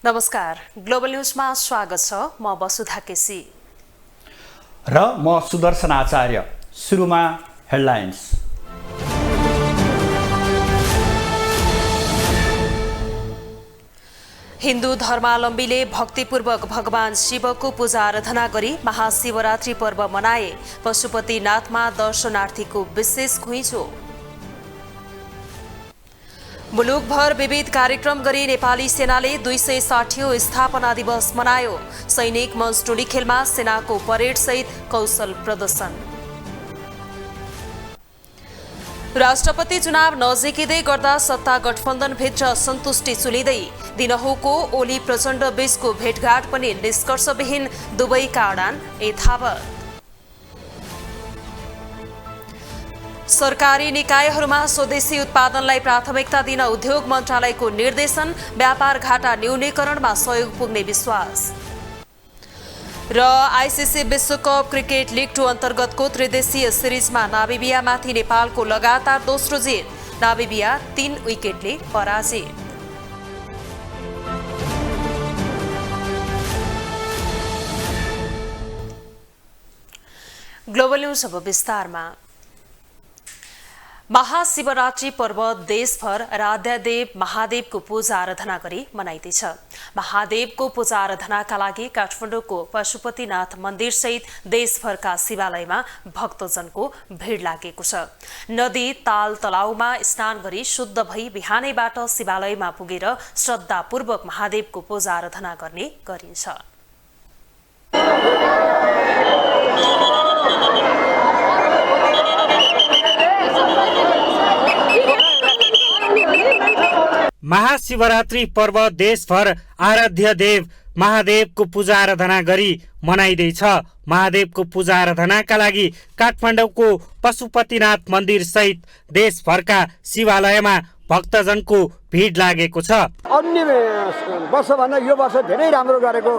नमस्कार, ग्लोबल न्यूजमा स्वागत छ। म वसुधा केसी र म सुदर्शन आचार्य। सुरुमा हेडलाइन्स। हिन्दू धर्मावलम्बीले भक्तिपूर्वक भगवान शिवको पूजा आराधना गरी महाशिवरात्रि पर्व मनाए। पशुपतिनाथमा दर्शनार्थीको विशेष घुइँचो। मुलुकभर विविध कार्यक्रम गरी नेपाली सेनाले 260औं स्थापना दिवस मनायो। सैनिक मञ्च टोलीखेलमा सेनाको परेडसहित कौशल प्रदर्शन। राष्ट्रपति चुनाव नजिकै गर्दा सत्ता गठबन्धनभित्र सन्तुष्टि चुलिँदै। दिनहुँको ओली प्रचण्ड बीचको भेटघाट पनि निष्कर्षविहीन, दुवैका अडान यथावत। सरकारी निकायहरूमा स्वदेशी उत्पादनलाई प्राथमिकता दिन उद्योग मन्त्रालयको निर्देशन। व्यापार घाटा न्यूनीकरणमा सहयोग पुग्ने विश्वास। र आइसिसी विश्वकप क्रिकेट लिग 2 अन्तर्गतको त्रिदेशीय सिरिजमा नामिबियामाथि नेपालको लगातार दोस्रो जित। नामिबिया 3 विकेटले पराजित। ग्लोबल न्यूज अब विस्तारमा। महाशिवरात्रि पर्व देशभर आराध्यदेव महादेवको पूजा आराधना गरी मनाइँदैछ। महादेवको पूजा आराधनाका लागि काठमाडौँको पशुपतिनाथ मन्दिर सहित देशभरका शिवालयमा भक्तजनको भिड लागेको छ। नदी ताल तलाउमा स्नान गरी शुद्ध भई बिहानैबाट शिवालयमा पुगेर श्रद्धापूर्वक महादेवको पूजा आराधना गर्ने गरिन्छ। महाशिवरात्रि पर्व देशभर आराध्य देव महादेवको पूजा आराधना गरी मनाइँदैछ। महादेवको पूजा आराधनाका लागि काठमाडौँको पशुपतिनाथ मन्दिर सहित देशभरका शिवालयमा भक्तजनको भिड लागेको छ। अन्य वर्षभन्दा यो वर्ष धेरै राम्रो गरेको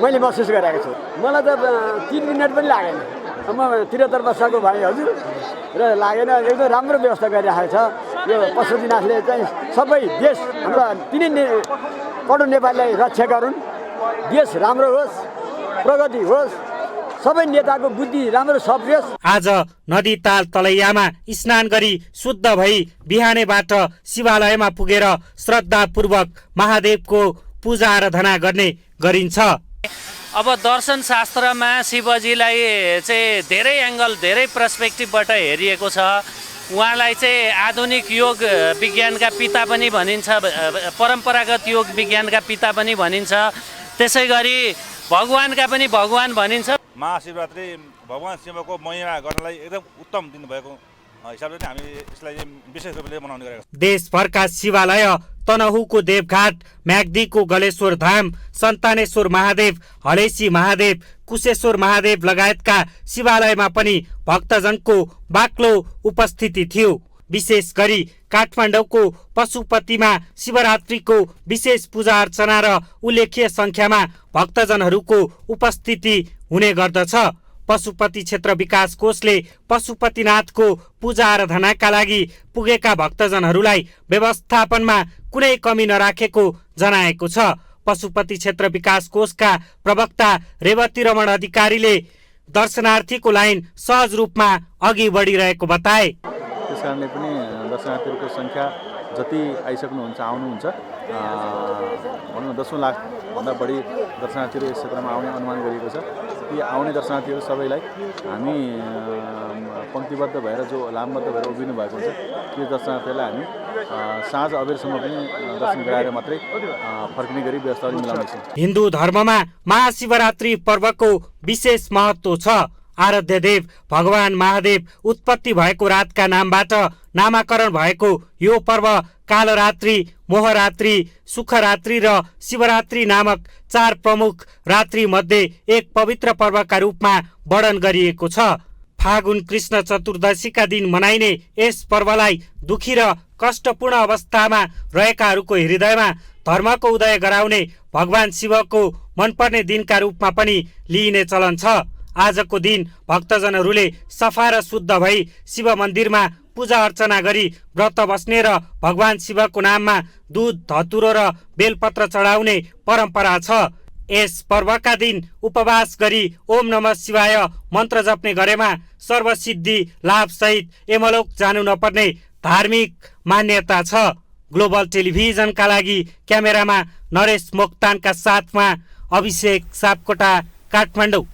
मैले महसुस गरेको छु। मलाई त 3 मिनट पनि लागेन। म 73 वर्षको भाइ हजुर र लागेन। एकदम राम्रो व्यवस्था गरिरहेको छ यो पशुपतिनाथले चाहिँ। सबै देश हाम्रो 3 करोड नेपालीलाई रक्षा गरून्। देश राम्रो होस्, प्रगति होस्, सबै नेताको बुद्धि राम्रो सप्रियोस्। आज नदी ताल तलैयामा स्नान गरी शुद्ध भई बिहानैबाट शिवालयमा पुगेर श्रद्धापूर्वक महादेवको पूजा आराधना गर्ने गरिन्छ। अब दर्शन शास्त्रमा शिवजीलाई चाहिँ धेरै एङ्गल धेरै पर्सपेक्टिभबाट हेरिएको छ। उहाँलाई चाहिँ आधुनिक योग विज्ञानका पिता पनि भनिन्छ, परम्परागत योग विज्ञानका पिता पनि भनिन्छ, त्यसै गरी भगवानका पनि भगवान भनिन्छ। महाशिवरात्रि भगवान शिवको महिमा गर्नलाई एकदम उत्तम दिन भएको हिसाबले हामी यसलाई विशेष रूपले मनाउने गरेका छौँ। देशभरका शिवालय तनहुँको देवघाट, म्याग्दीको गलेश्वर धाम, सन्तानेश्वर महादेव, हलेसी महादेव, कुशेश्वर महादेव लगायतका शिवालयमा पनि भक्तजनको बाक्लो उपस्थिति थियो। विशेष गरी काठमाडौँको पशुपतिमा शिवरात्रिको विशेष पूजा अर्चना र उल्लेख्य संख्यामा भक्तजनहरूको उपस्थिति हुने गर्दछ। पशुपति क्षेत्र विकास कोषले पशुपतिनाथको पूजा आराधनाका लागि पुगेका भक्तजनहरूलाई व्यवस्थापनमा कुनै कमी नराखेको जनाएको छ। पशुपति क्षेत्र विकास कोषका प्रवक्ता रेवती रमण अधिकारीले दर्शनार्थीको लाइन सहज रूपमा अघि बढिरहेको बताए। त्यस कारणले पनि दर्शनार्थीहरूको सङ्ख्या जति आइसक्नुहुन्छ आउनुहुन्छ, भनौँ न 10 लाखभन्दा बढी दर्शनार्थीहरू यस क्षेत्रमा आउने अनुमान गरिएको छ। ती आउने दर्शनार्थीहरू सबैलाई हामी पङ्क्तिबद्ध भएर जो लामबद्ध भएर उभिनु भएको हुन्छ त्यो दर्शनार्थीहरूलाई हामी साँझ अबेरसम्म पनि दर्शन गराएर मात्रै फर्किने गरी व्यवस्था मिलाउनेछौँ। हिन्दू धर्ममा महाशिवरात्रि पर्वको विशेष महत्त्व छ। आराध्य देव भगवान महादेव उत्पत्ति भएको रातका नामबाट नामाकरण भएको यो पर्व कालरात्रि, मोहरात्रि, सुखरात्रि र शिवरात्रि नामक 4 प्रमुख रात्रि मध्ये एक पवित्र पर्वका रूपमा वर्णन गरिएको छ। फागुन कृष्ण चतुर्दशीका दिन मनाइने यस पर्वलाई दुखी र कष्टपूर्ण अवस्थामा रहेकाहरूको हृदयमा धर्मको उदय गराउने भगवान शिवको मनपर्ने दिनका रूपमा पनि लिइने चलन छ। आजको दिन भक्तजनहरूले सफा र शुद्ध भई शिव मन्दिरमा पूजा अर्चना गरी व्रत बस्ने र भगवान शिवको नाममा दूध धतुरो र बेलपत्र चढाउने परम्परा छ। यस पर्वका दिन उपवास गरी ओम नमः शिवाय मन्त्र जप्ने गरेमा सर्वसिद्धि लाभ सहित यमलोक जानु नपर्ने धार्मिक मान्यता छ। ग्लोबल टेलिभिजनका लागि क्यामेरामा नरेश मोक्तानका साथमा अभिषेक सापकोटा, काठमाडौँ।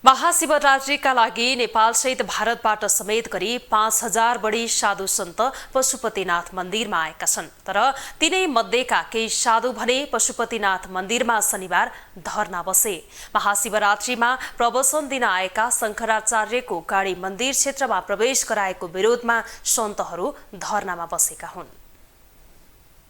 महाशिवरात्रिका लागि नेपालसहित भारतबाट समेत गरी 5000 बढी साधु सन्त पशुपतिनाथ मन्दिरमा आएका छन्। तर तिनै मध्येका केही साधु भने पशुपतिनाथ मन्दिरमा शनिबार धरना बसे। महाशिवरात्रिमा प्रवचन दिन आएका शङ्कराचार्यको गाडी मन्दिर क्षेत्रमा प्रवेश गराएको विरोधमा सन्तहरू धरनामा बसेका हुन्।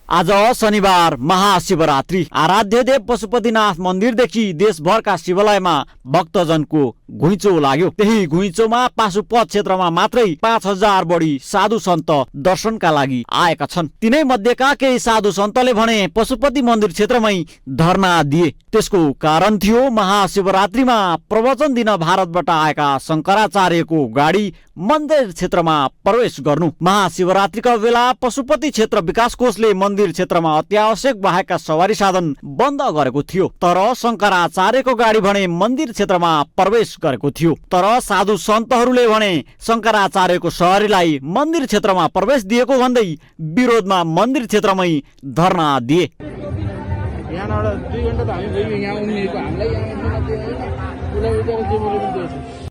आज शनिबार महाशिवरात्रि आराध्य देव पशुपतिनाथ मन्दिरदेखि देशभरका शिवालयमा भक्तजनको घुइँचो लाग्यो। त्यही घुइँचोमा पाशुपत क्षेत्रमा मात्रै 5000 बढी साधु सन्त दर्शनका लागि आएका छन्। तिनै मध्येका केही साधु सन्तले भने पशुपति मन्दिर क्षेत्रमै धरना दिए। त्यसको कारण थियो महाशिवरात्रिमा प्रवचन दिन भारतबाट आएका शङ्कराचार्यको गाडी मन्दिर क्षेत्रमा प्रवेश गर्नु। महाशिवरात्रिका बेला पशुपति क्षेत्र विकास कोषले मन्दिर क्षेत्रमा अत्यावश्यक बाहेकका सवारी साधन बन्द गरेको थियो। तर शङ्कराचार्यको गाडी भने मन्दिर क्षेत्रमा प्रवेश गरेको थियो। तर साधु सन्तहरूले भने शङ्कराचार्यको सवारीलाई मन्दिर क्षेत्रमा प्रवेश दिएको भन्दै विरोधमा मन्दिर क्षेत्रमै धरना दिए।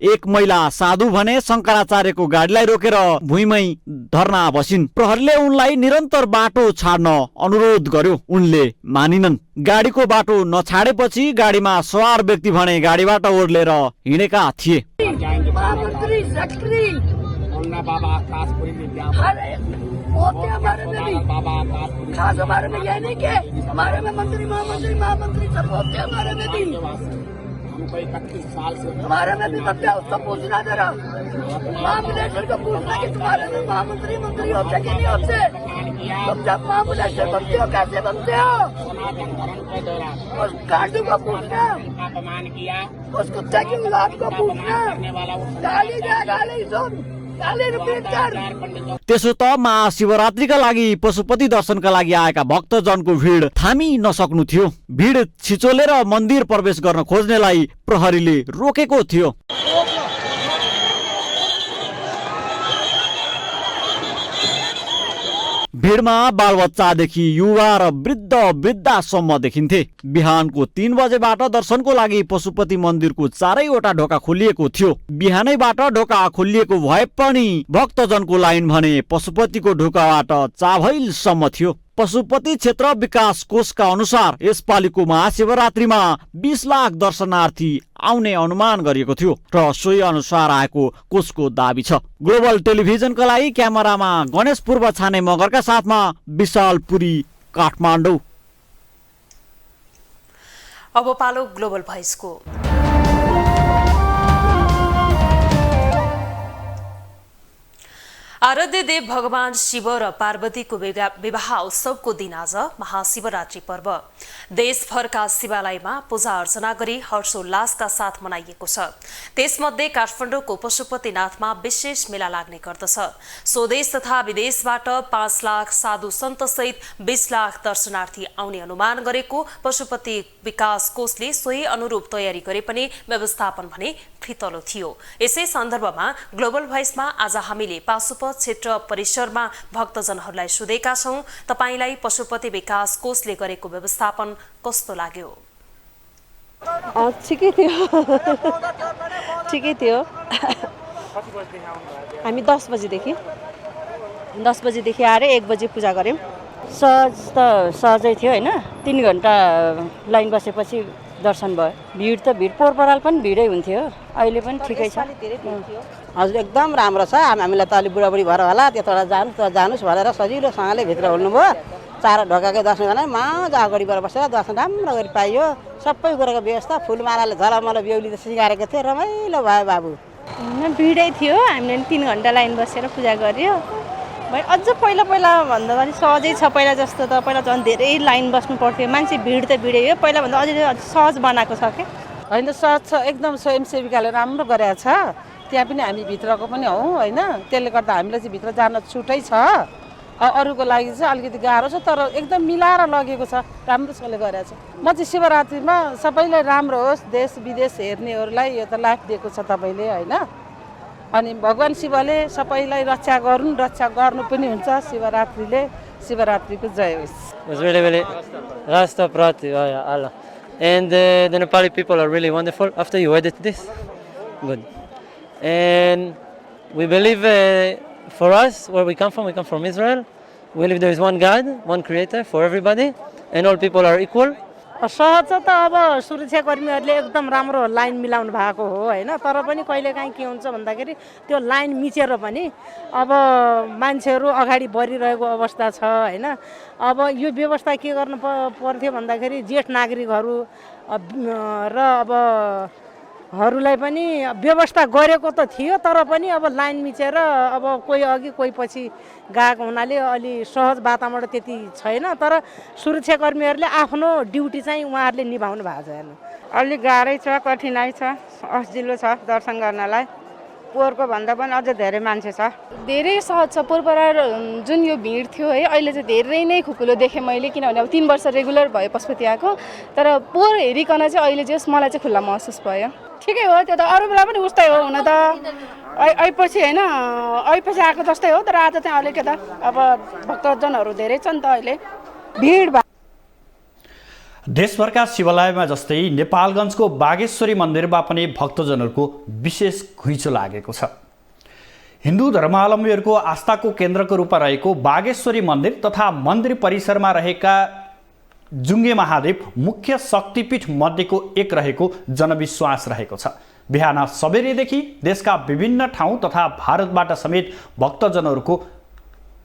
एक महिला साधु भने शङ्कराचार्यको गाडीलाई रोकेर भुइँमै धरना बसिन्। प्रहरीले उनलाई निरन्तर बाटो छाड्न अनुरोध गर्यो, उनले मानिनन्। गाडीको बाटो नछाडेपछि गाडीमा सवार व्यक्ति भने गाडीबाट ओर्लेर हिँडेका थिए। हमारे में भी बच्चा उसका पूछना जरा, महामिलेश्वर को पूछना कि तुम्हारे में महामंत्री मंत्री होते कि नहीं होते। तुम जब महामिलेश्वर बनते हो कैसे बनते हो? उस गांडू को पूछना, उस कुत्ते की औलाद को पूछना। गाली दे, गाली सुन, गाली रिपीट कर। त्यसो त महाशिवरात्रिका लागि पशुपति दर्शनका लागि आएका भक्तजनको भिड थामी नसक्नु थियो। भिड छिचोलेर मन्दिर प्रवेश गर्न खोज्नेलाई प्रहरीले रोकेको थियो। भिडमा बालबच्चादेखि युवा र वृद्धसम्म देखिन्थे। बिहानको 3 बजेबाट दर्शनको लागि पशुपति मन्दिरको चारैवटा ढोका खोलिएको थियो। बिहानैबाट ढोका खोलिएको भए पनि भक्तजनको लाइन भने पशुपतिको ढोकाबाट चाभैलसम्म थियो। पशुपति क्षेत्र विकास कोषका अनुसार यसपालिको महाशिवरात्रिमा 20 लाख दर्शनार्थी आउने अनुमान गरिएको थियो र सोही अनुसार आएको कोषको दाबी छ। ग्लोबल टेलिभिजनका लागि क्यामेरामा गणेश पूर्व छाने मगरका साथमा विशाल पुरी, काठमाडौँ। अब पालो ग्लोबल भोइसको। आराध्य देव भगवान शिव र पार्वतीको विवाह उत्सवको दिन आज महाशिवरात्रि पर्व देशभरका शिवालयमा पूजा अर्चना गरी हर्षोल्लासका साथ मनाइएको छ। त्यसमध्ये काठमाडौँको पशुपतिनाथमा विशेष मेला लाग्ने गर्दछ। स्वदेश तथा विदेशबाट 5 लाख साधु सन्त सहित 20 लाख दर्शनार्थी आउने अनुमान गरेको पशुपति विकास कोषले सोही अनुरूप तयारी गरे पनि व्यवस्थापन भने फितलो थियो। यसै सन्दर्भमा ग्लोबल भोइसमा आज हामीले पाशुपत क्षेत्र परिसरमा भक्तजनहरूलाई सोधेका छौं, तपाईलाई पशुपति विकास कोषले गरेको व्यवस्थापन कस्तो लाग्यो? ठिकै थियो। हामी 10 बजेदेखि आएर 1 बजे पूजा गर्यौं। सहजै थियो हैन। 3 घण्टा लाइन बसेपछि दर्शन भयो। भिड पोहोर पराल पनि भिडै हुन्थ्यो। अहिले पनि ठिकै छ। हजुर एकदम राम्रो छ। हामीलाई त अलि बुढाबुढी भएर होला त्यताबाट जानुस् भनेर सजिलोसँगले भित्र हुनुभयो। 4 ढोकाकै दर्शन गर्न मजा अगाडिबाट बसेर दर्शन राम्रो गरी पाइयो। सबै कुराको व्यवस्था फुलमालाले झलमल बेहुली त सिँगारेको थियो। रमाइलो भयो बाबु। भिडै थियो। हामीले 3 घण्टा लाइन बसेर पूजा गर्यो। अझ पहिला भन्दा पनि सहजै छ। पहिला जस्तो त पहिला झन् धेरै लाइन बस्नु पर्थ्यो। मान्छे भिड त भिडै हो। पहिला भन्दा अझै सहज बनाएको छ के। होइन सहज छ एकदम स्वयंसेविकाले राम्रो गरेको छ त्यहाँ पनि हामी भित्रको पनि हौ होइन त्यसले गर्दा हामीलाई चाहिँ भित्र जान छुटै छ अरूको लागि चाहिँ अलिकति गाह्रो छ तर एकदम मिलाएर लगेको छ राम्रोसँगले गरेको छ म चाहिँ शिवरात्रिमा सबैलाई राम्रो होस् देश विदेश हेर्नेहरूलाई यो त लाइफ दिएको छ तपाईँले होइन अनि भगवान् शिवले सबैलाई रक्षा गर्नु पनि हुन्छ शिवरात्रिको जय होस् It was really Rasta Prati, Allah. And the Nepali people are really wonderful after you edit this. Good. And we believe for us, where we come from Israel, we believe there is one God, one creator for everybody, and all people are equal. सहज त अब सुरक्षाकर्मीहरूले एकदम राम्रो line मिलाउनु भएको हो होइन तर पनि कहिलेकाहीँ के हुन्छ भन्दाखेरि त्यो लाइन मिचेर पनि अब मान्छेहरू अगाडि बढिरहेको अवस्था छ होइन अब यो व्यवस्था के गर्नु पर्थ्यो भन्दाखेरि ज्येष्ठ नागरिकहरू र अब हरूलाई पनि व्यवस्था गरेको त थियो तर पनि अब लाइन मिचेर अब कोही अघि कोही पछि गएको हुनाले अलि सहज वातावरण त्यति छैन तर सुरक्षाकर्मीहरूले आफ्नो ड्युटी चाहिँ उहाँहरूले निभाउनु भएको छैन अलिक गाह्रै छ कठिनाइ छ असजिलो छ दर्शन गर्नलाई पोहोरको भन्दा पनि अझ धेरै मान्छे छ धेरै सहज छ पोहोर जुन यो भिड थियो है अहिले चाहिँ धेरै नै खुकुलो देखेँ मैले किनभने अब 3 वर्ष रेगुलर भयो पशुपति आएको तर पोहोर हेरिकन चाहिँ अहिले चाहिँ मलाई चाहिँ खुल्ला महसुस भयो ठिकै हो त्यो त अरू बेला पनि उस्तै हो हुन त अहिले होइन अहिले आएको जस्तै हो तर आज चाहिँ अलिकति अब भक्तजनहरू धेरै छन् त अहिले भिड देशभरका शिवालयमा जस्तै नेपालगञ्जको बागेश्वरी मन्दिरमा पनि भक्तजनहरूको विशेष घुइँचो लागेको छ हिन्दू धर्मावलम्बीहरूको आस्थाको केन्द्रको रूपमा रहेको बागेश्वरी मन्दिर तथा मन्दिर परिसरमा रहेका जुङ्गे महादेव मुख्य शक्तिपीठ मध्येको एक रहेको जनविश्वास रहेको छ बिहान सबेरैदेखि देशका विभिन्न ठाउँ तथा भारतबाट समेत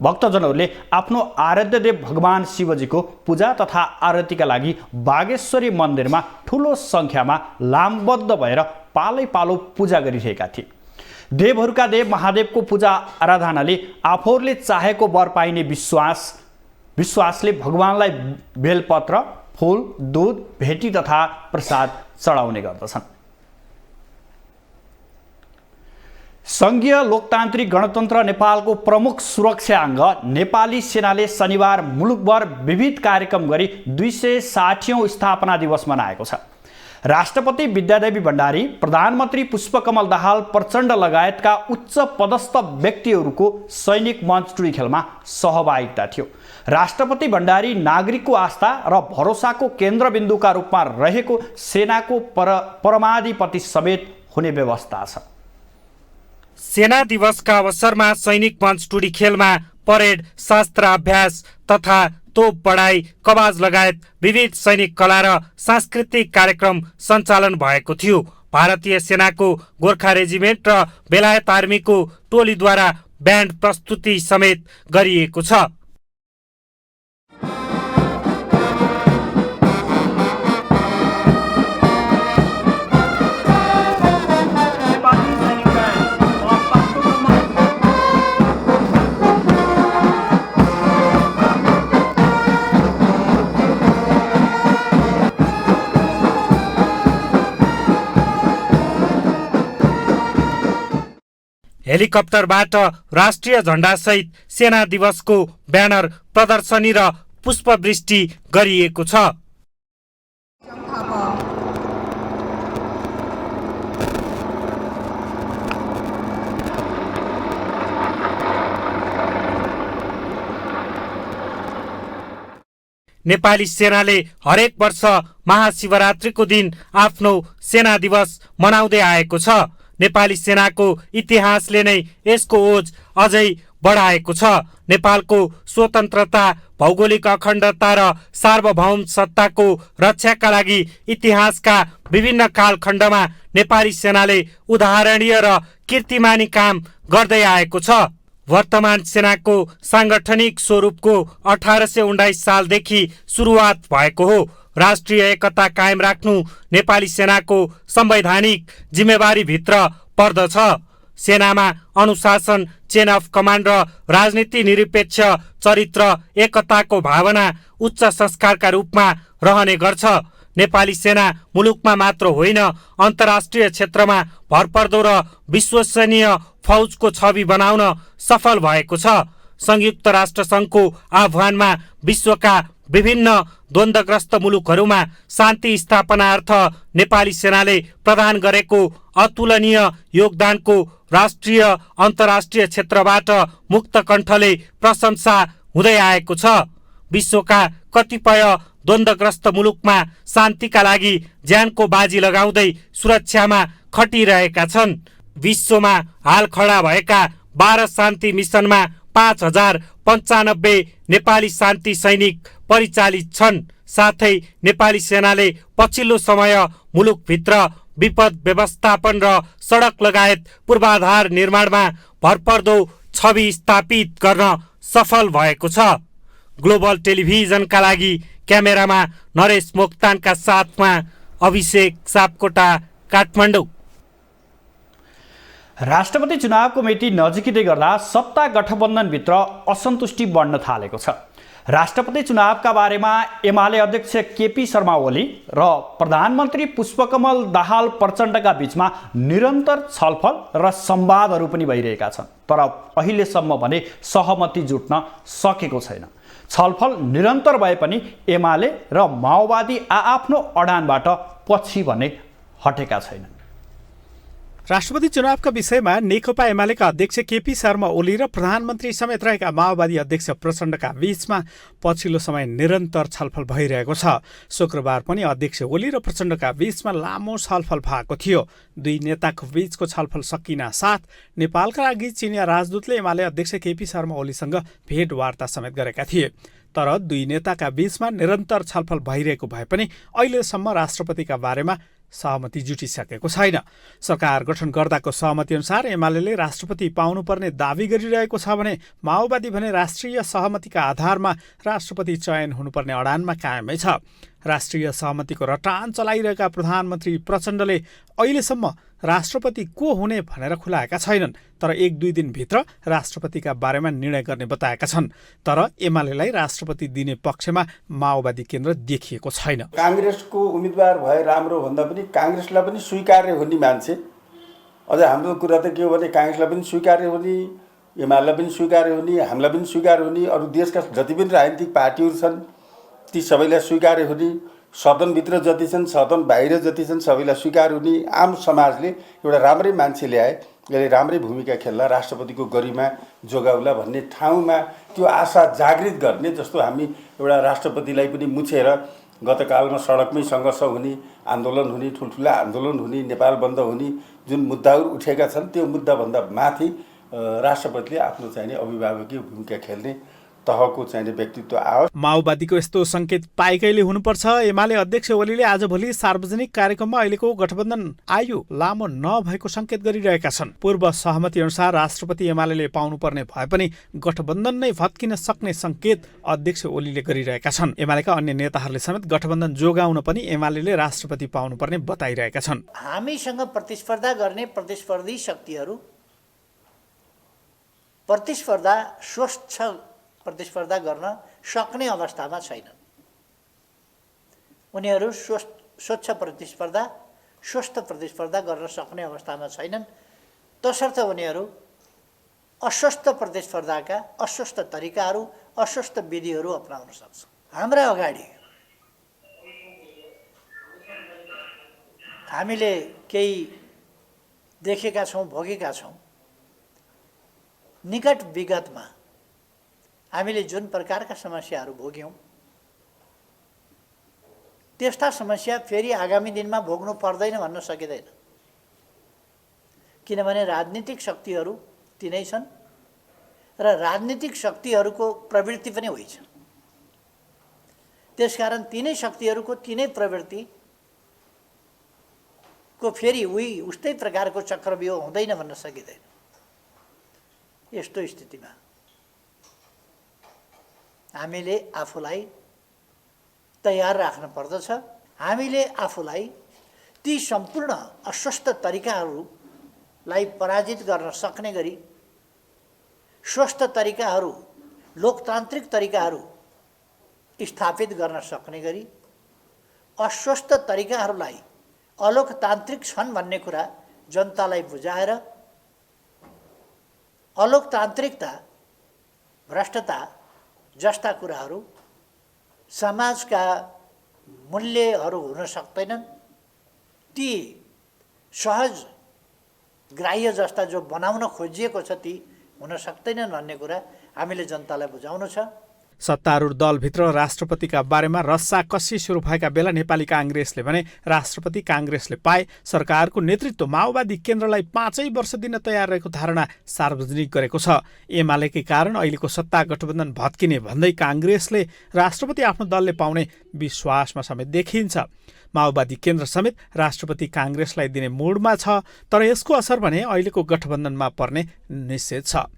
भक्तजनहरूले आफ्नो आराध्यदेव भगवान शिवजीको पूजा तथा आरतीका लागि बागेश्वरी मन्दिरमा ठुलो सङ्ख्यामा लामबद्ध भएर पालैपालो पूजा गरिरहेका थिए देवहरूका देव महादेवको पूजा आराधनाले आफूहरूले चाहेको वर पाइने विश्वासले भगवानलाई बेलपत्र फूल दूध भेटी तथा प्रसाद चढाउने गर्दछन् सङ्घीय लोकतान्त्रिक गणतन्त्र नेपालको प्रमुख सुरक्षा अङ्ग नेपाली सेनाले शनिबार मुलुकभर विविध कार्यक्रम गरी 260औं स्थापना दिवस मनाएको छ राष्ट्रपति विद्यादेवी भण्डारी प्रधानमन्त्री पुष्पकमल दाहाल प्रचण्ड लगायतका उच्च पदस्थ व्यक्तिहरूको सैनिक मञ्च टुडी खेलमा सहभागिता थियो राष्ट्रपति भण्डारी नागरिकको आस्था र भरोसाको केन्द्रबिन्दुका रूपमा रहेको सेनाको परमाधिपति समेत हुने व्यवस्था छ सेना दिवसका अवसरमा सैनिक मञ्च टुडी खेलमा परेड शास्त्र अभ्यास तथा तोप बढाई कवाज लगायत विविध सैनिक कला र सांस्कृतिक कार्यक्रम सञ्चालन भएको थियो भारतीय सेनाको गोर्खा रेजिमेन्ट र बेलायत आर्मीको टोलीद्वारा ब्यान्ड प्रस्तुति समेत गरिएको छ हेलिकप्टरबाट राष्ट्रिय झण्डासहित सेना दिवसको ब्यानर प्रदर्शनी र पुष्पवृष्टि गरिएको छ नेपाली सेनाले हरेक वर्ष महाशिवरात्रिको दिन आफ्नो सेना दिवस मनाउँदै आएको छ नेपाली सेनाको इतिहासले नै यसको ओज अझै बढाएको छ नेपालको स्वतन्त्रता भौगोलिक अखण्डता र सार्वभौम सत्ताको रक्षाका लागि इतिहासका विभिन्न कालखण्डमा नेपाली सेनाले उदाहरणीय र कीर्तिमानी काम गर्दै आएको छ वर्तमान सेनाको सांगठनिक स्वरूपको 1819 सालदेखि सुरुवात भएको हो राष्ट्रिय एकता कायम राख्नु नेपाली सेनाको संवैधानिक जिम्मेवारी भित्र पर्दछ सेनामा अनुशासन चेन अफ कमान्ड र राजनीति निरपेक्ष चरित्र एकताको भावना उच्च संस्कारका रूपमा रहने गर्छ नेपाली सेना मुलुकमा मात्र होइन अन्तर्राष्ट्रिय क्षेत्रमा भरपर्दो र विश्वसनीय फौजको छवि बनाउन सफल भएको छ। संयुक्त राष्ट्र सङ्घको आह्वानमा विश्वका विभिन्न द्वन्द्वग्रस्त मुलुकहरूमा शान्ति स्थापनार्थ नेपाली सेनाले प्रदान गरेको अतुलनीय योगदानको राष्ट्रिय अन्तर्राष्ट्रिय क्षेत्रबाट मुक्त कण्ठले प्रशंसा हुँदै आएको छ। विश्वका कतिपय द्वन्द्वग्रस्त मुलुकमा शान्तिका लागि ज्यानको बाजी लगाउँदै सुरक्षामा खटिरहेका छन्। विश्वमा हाल खडा भएका 12 शान्ति मिसनमा 5095 नेपाली शान्ति सैनिक परिचालित छन्। साथै नेपाली सेनाले पछिल्लो समय मुलुकभित्र विपद व्यवस्थापन र सडक लगायत पूर्वाधार निर्माणमा भरपर्दो छवि स्थापित गर्न सफल भएको छ। ग्लोबल टेलिभिजनका लागि क्यामेरामा नरेश मोक्तानका साथमा अभिषेक सापकोटा, काठमाडौँ। राष्ट्रपति चुनावको मिति नजिकिँदै गर्दा सत्ता गठबन्धनभित्र असन्तुष्टि बढ्न थालेको छ। राष्ट्रपति चुनावका बारेमा एमाले अध्यक्ष केपी शर्मा ओली र प्रधानमन्त्री पुष्पकमल दाहाल प्रचण्डका बीचमा निरन्तर छलफल र संवादहरू पनि भइरहेका छन्, तर अहिलेसम्म भने सहमति जुट्न सकेको छैन। छलफल निरन्तर भए पनि एमाले र माओवादी आआफ्नो अडानबाट पछि भने हटेका छैनन्। राष्ट्रपति चुनावका विषयमा नेकपा एमालेका अध्यक्ष केपी शर्मा ओली र प्रधानमन्त्री समेत रहेका माओवादी अध्यक्ष प्रचण्डका बीचमा पछिल्लो समय निरन्तर छलफल भइरहेको छ। शुक्रबार पनि अध्यक्ष ओली र प्रचण्डका बीचमा लामो छलफल भएको थियो। दुई नेताको बीचको छलफल सकिन साथ नेपालका लागि चिनिया राजदूतले एमाले अध्यक्ष केपी शर्मा ओलीसँग भेटवार्ता समेत गरेका थिए। तर दुई नेताका बीचमा निरन्तर छलफल भइरहेको भए पनि अहिलेसम्म राष्ट्रपतिका बारेमा सहमति जुटिसकेको छैन। सरकार गठन गर्दाको सहमति अनुसार एमाले राष्ट्रपति पाउनुपर्ने दावी गरिरहेको छ भने माओवादी भने राष्ट्रिय सहमतिका आधारमा राष्ट्रपति चयन हुनुपर्ने अडानमा कायमै छ। राष्ट्रिय सहमतिको रटान चलाइरहेका प्रधानमन्त्री प्रचण्डले अहिलेसम्म राष्ट्रपति को हुने भनेर खुलाएका छैनन्, तर 1-2 दिनभित्र राष्ट्रपतिका बारेमा निर्णय गर्ने बताएका छन्। तर एमालेलाई राष्ट्रपति दिने पक्षमा माओवादी केन्द्र देखिएको छैन। काङ्ग्रेसको उम्मेदवार भए राम्रो भन्दा पनि काङ्ग्रेसलाई पनि स्वीकार्य हुने मान्छे, अझ हाम्रो कुरा त के हो भने काङ्ग्रेसलाई पनि स्वीकार्य हुने, एमालेलाई पनि स्वीकार्य हुने, हामीलाई पनि स्वीकार्य हुने, अरू देशका जति पनि राजनीतिक पार्टीहरू छन् ती सबैलाई स्वीकार्य हुने, सदनभित्र जति छन् सदन बाहिर जति छन् सबैलाई स्वीकार हुने आम समाजले एउटा राम्रै मान्छे ल्याए, यसले राम्रै भूमिका खेल्ला, राष्ट्रपतिको गरिमा जोगाउला भन्ने ठाउँमा त्यो आशा जागृत गर्ने, जस्तो हामी एउटा राष्ट्रपतिलाई पनि मुछेर गतकालमा सडकमै सङ्घर्ष हुने, आन्दोलन हुने, ठुल्ठुला आन्दोलन हुने, नेपाल बन्द हुने जुन मुद्दाहरू उठेका छन् त्यो मुद्दाभन्दा माथि राष्ट्रपतिले आफ्नो चाहिने अभिभावकीय भूमिका खेल्ने तहको चाहिने व्यक्तित्व आओस्। माओवादीको यस्तो सङ्केत पाएकैले हुनुपर्छ। एमाले अध्यक्ष ओलीले आजभोलि सार्वजनिक कार्यक्रममा अहिलेको गठबन्धन आयु लामो नभएको सङ्केत गरिरहेका छन्। पूर्व सहमति अनुसार राष्ट्रपति एमाले पाउनुपर्ने भए पनि गठबन्धन नै भत्किन सक्ने सङ्केत अध्यक्ष ओलीले गरिरहेका छन्। एमालेका अन्य नेताहरूले समेत गठबन्धन जोगाउन पनि एमाले राष्ट्रपति पाउनुपर्ने बताइरहेका छन्। हामीसँग प्रतिस्पर्धा गर्ने प्रतिस्पर्धी शक्तिहरू स्वच्छ प्रतिस्पर्धा गर्न सक्ने अवस्थामा छैनन्। उनीहरू स्वच्छ प्रतिस्पर्धा स्वस्थ प्रतिस्पर्धा गर्न सक्ने अवस्थामा छैनन्, तसर्थ उनीहरू अस्वस्थ प्रतिस्पर्धाका अस्वस्थ तरिकाहरू अस्वस्थ विधिहरू अपनाउन सक्छ। हाम्रा अगाडि हामीले केही देखेका छौँ, भोगेका छौँ। निकट विगतमा हामीले जुन प्रकारका समस्याहरू भोग्यौँ त्यस्ता समस्या फेरि आगामी दिनमा भोग्नु पर्दैन भन्न सकिँदैन, किनभने राजनीतिक शक्तिहरू तिनै छन् र राजनीतिक शक्तिहरूको प्रवृत्ति पनि होइन। त्यसकारण तिनै शक्तिहरूको तिनै प्रवृत्तिको फेरि उस्तै प्रकारको चक्रव्यूह हुँदैन भन्न सकिँदैन। यस्तो स्थितिमा हामीले आफूलाई तयार राख्न पर्दछ। हामीले आफूलाई ती सम्पूर्ण अस्वस्थ तरिकाहरूलाई पराजित गर्न सक्ने गरी स्वस्थ तरिकाहरू, लोकतान्त्रिक तरिकाहरू स्थापित गर्न सक्ने गरी अस्वस्थ तरिकाहरूलाई अलोकतान्त्रिक छन् भन्ने कुरा जनतालाई बुझाएर अलोकतान्त्रिकता भ्रष्टता जस्ता कुराहरू समाजका मूल्यहरू हुन सक्दैनन्। ती सहज ग्राह्य जस्ता जो बनाउन खोजिएको छ ती हुन सक्दैनन् भन्ने कुरा हामीले जनतालाई बुझाउनु छ। सत्तारूढ दलभित्र राष्ट्रपतिका बारेमा रस्साकस्सी सुरु भएका बेला नेपाली काङ्ग्रेसले भने राष्ट्रपति काङ्ग्रेसले पाए सरकारको नेतृत्व माओवादी केन्द्रलाई 5 वर्ष दिन तयार रहेको धारणा सार्वजनिक गरेको छ। एमालेकै कारण अहिलेको सत्ता गठबन्धन भत्किने भन्दै काङ्ग्रेसले राष्ट्रपति आफ्नो दलले पाउने विश्वासमा समेत देखिन्छ। माओवादी केन्द्र समेत राष्ट्रपति काङ्ग्रेसलाई दिने मुडमा छ, तर यसको असर भने अहिलेको गठबन्धनमा पर्ने निश्चित छ।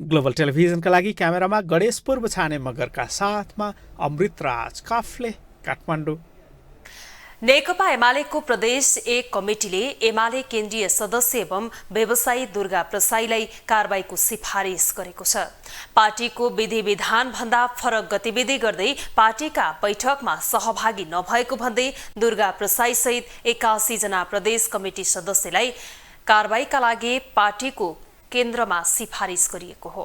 ग्लोबल टेलिभिजनका लागि क्यामेरामा गणेश पूर्व छाने मगरका साथमा अमृतराज काफले, काठमाडौँ। नेकपा एमालेको प्रदेश 1 कमिटीले एमाले केन्द्रीय सदस्य एवं व्यवसायी दुर्गा प्रसाईलाई कारबाहीको सिफारिस गरेको छ। पार्टीको विधि विधान भन्दा फरक गतिविधि गर्दै पार्टीका बैठकमा सहभागी नभएको भन्दै दुर्गा प्रसाई सहित 81 जना प्रदेश कमिटी सदस्यलाई कारबाहीका लागि पार्टीको केन्द्रमा सिफारिस गरिएको हो।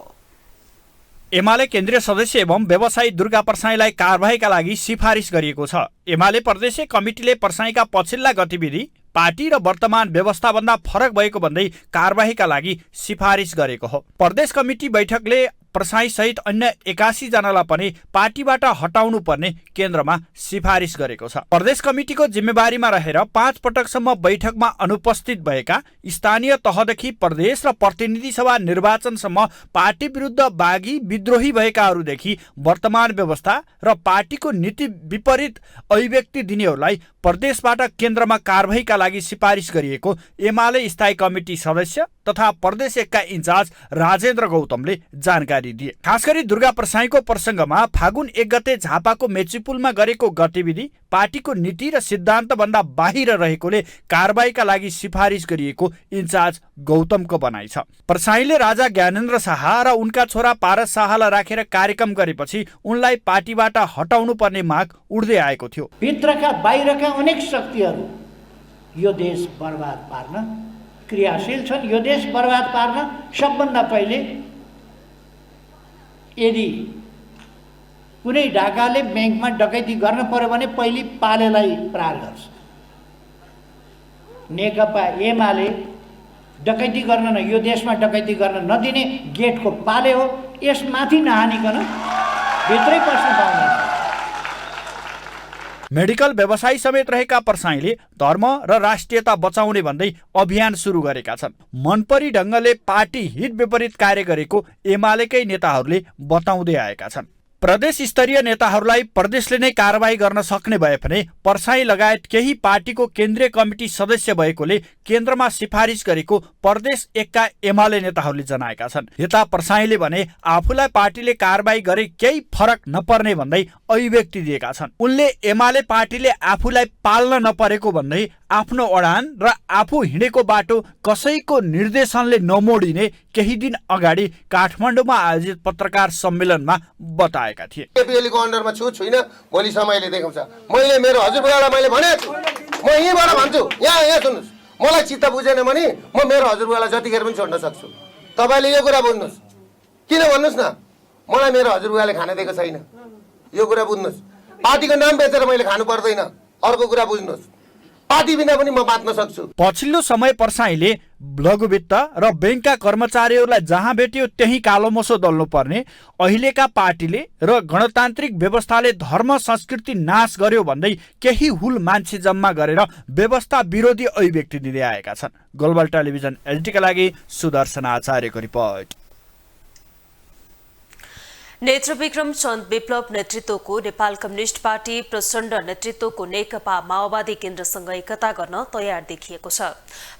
एमाले केन्द्रीय सदस्य एवं व्यवसायी दुर्गा प्रसाईलाई कारबाहीका लागि सिफारिस गरिएको छ। एमाले प्रदेश कमिटीले प्रसाईका पछिल्ला गतिविधि पार्टी र वर्तमान व्यवस्थाभन्दा फरक भएको भन्दै कारबाहीका लागि सिफारिस गरेको हो। प्रदेश कमिटी बैठकले प्रसाई सहित अन्य 81 जनालाई पनि पार्टीबाट हटाउनु पर्ने केन्द्रमा सिफारिस गरेको छ। प्रदेश कमिटीको जिम्मेवारीमा रहेर 5 पटकसम्म बैठकमा अनुपस्थित भएका स्थानीय तहदेखि प्रदेश र प्रतिनिधि सभा निर्वाचनसम्म पार्टी विरुद्ध बागी विद्रोही भएकाहरूदेखि वर्तमान व्यवस्था र पार्टीको नीति विपरीत अभिव्यक्ति दिनेहरूलाई प्रदेशबाट केन्द्रमा कारबाहीका लागि सिफारिस गरिएको एमाले स्थायी कमिटी सदस्य तथा प्रदेश 1 का इन्चार्ज राजेन्द्र गौतमले जानकारी दिए। खास गरी दुर्गा प्रसाईको प्रसङ्गमा फागुन 1 गते झापाको मेचीपुलमा गरेको गतिविधि पार्टीको नीति र सिद्धान्तभन्दा बाहिर रहेकोले कारबाहीका लागि सिफारिस गरिएको इन्चार्ज गौतमको भनाइ छ। प्रसाईले राजा ज्ञानेन्द्र शाह र उनका छोरा पारस शाहलाई राखेर कार्यक्रम गरेपछि उनलाई पार्टीबाट हटाउनु पर्ने माग उड्दै आएको थियो। भित्रका बाहिरका अनेक शक्तिहरू यो देश बर्बाद पार्न क्रियाशील छन्। यो देश बर्बाद पार्न सबभन्दा पहिले यदि कुनै ढाकाले ब्याङ्कमा डकैती गर्न पर्यो भने पहिले पालेलाई प्रहार गर्छ। नेकपा एमाले डकैती गर्न यो देशमा डकैती गर्न नदिने गेटको पाले हो। यसमाथि नहानिकन भित्रै पस्न पाउँदैन। मेडिकल व्यवसायी समेत रहेका प्रसाईले धर्म र राष्ट्रियता बचाउने भन्दै अभियान सुरु गरेका छन्। मनपरी ढङ्गले पार्टी हित विपरीत कार्य गरेको एमालेकै नेताहरूले बताउँदै आएका छन्। प्रदेश स्तरीय नेताहरूलाई प्रदेशले नै कारबाही गर्न सक्ने भए पनि प्रसाई लगायत केही पार्टीको केन्द्रीय कमिटी सदस्य भएकोले केन्द्रमा सिफारिस गरेको प्रदेश 1 का एमाले नेताहरूले जनाएका छन्। यता प्रसाईले भने आफूलाई पार्टीले कारबाही गरे केही फरक नपर्ने भन्दै अभिव्यक्ति दिएका छन्। उनले एमाले पार्टीले आफूलाई पाल्न नपरेको भन्दै आफ्नो अडान र आफू हिँडेको बाटो कसैको निर्देशनले नमोडिने केही दिन अगाडि काठमाडौँमा आयोजित पत्रकार सम्मेलनमा बताएका थिए। केपीएलको अन्डरमा छुइनँ, भोलि समयले देखाउँछ। मैले मेरो हजुरबुवालाई मैले भनेको छु, म यहीँबाट भन्छु, यहाँ सुन्नुहोस्, मलाई चित्त बुझेन भने म मेरो हजुरबुवालाई जतिखेर पनि छोड्न सक्छु। तपाईँले यो कुरा बुझ्नुहोस्। किन भन्नुहोस् न, मलाई मेरो हजुरबुवाले खान दिएको छैन, यो कुरा बुझ्नुहोस्। पार्टीको नाम बेचेर मैले खानु पर्दैन, अर्को कुरा बुझ्नुहोस्। पार्टी बिना पनि म बाँच्न सक्छु। पछिल्लो समय प्रसाईले लघुवित्त र बैंकका कर्मचारीहरूलाई जहाँ भेट्यो त्यही कालोमोसो दल्नुपर्ने, अहिलेका पार्टीले र गणतान्त्रिक व्यवस्थाले धर्म संस्कृति नाश गर्यो भन्दै केही हुल मान्छे जम्मा गरेर व्यवस्था विरोधी अभिव्यक्ति दिँदै आएका छन्। ग्लोबल टेलिभिजन एलटीका लागि सुदर्शन आचार्यको रिपोर्ट। नेत्रविक्रम चन्द विप्लव नेतृत्वको नेपाल कम्युनिस्ट पार्टी प्रचण्ड नेतृत्वको नेकपा माओवादी केन्द्रसँग एकता गर्न तयार देखिएको छ।